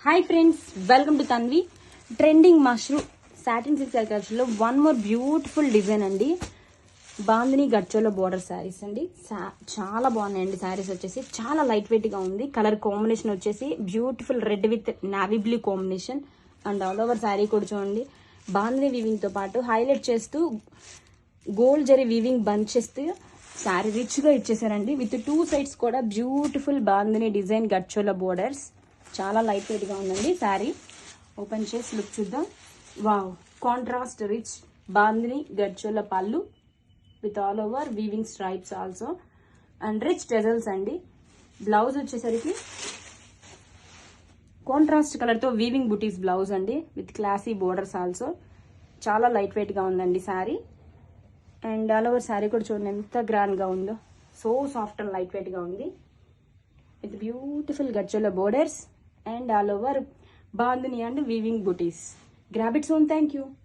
Hi friends, welcome to Tanvi. Trending mushroom satin silk కలెక్షన్లో one more beautiful design అండి. Bandhani గడ్చోలో border saris అండి. చాలా బాగున్నాయండి శారీస్. వచ్చేసి చాలా లైట్ వెయిట్ గా ఉంది. కలర్ కాంబినేషన్ వచ్చేసి beautiful red with navy blue combination and all over sari కూడా చూడండి. బాందిని వీవింగ్ తో పాటు హైలైట్ చేస్తూ గోల్డ్ జరీ వీవింగ్ బంచ్ చేస్తూ శారీ రిచ్ గా ఇచ్చేసారండి. విత్ టూ సైడ్స్ కూడా బ్యూటిఫుల్ బాందిని డిజైన్ గడ్చోలో బోర్డర్స్. చాలా లైట్ వెయిట్ గా ఉందండి శారీ. ఓపెన్ చేసి లుక్ చూద్దాం. వావ్, కాంట్రాస్ట్ రిచ్ బాందిని గడ్చోల పళ్ళు with all over weaving stripes also and rich టెజల్స్ అండి. బ్లౌజ్ వచ్చేసరికి కాంట్రాస్ట్ కలర్ తో వీవింగ్ బుటీస్ బ్లౌజ్ అండి విత్ క్లాసీ బోర్డర్స్ ఆల్సో. చాలా లైట్ వెయిట్ గా ఉందండి sari. And all over sari కూడా చూడండి ఎంత గ్రాండ్ గా ఉందో. So soft and light weight గా ఉంది విత్ బ్యూటిఫుల్ గడ్చోల borders and all over bandhani and weaving booties. Grab it soon. Thank you.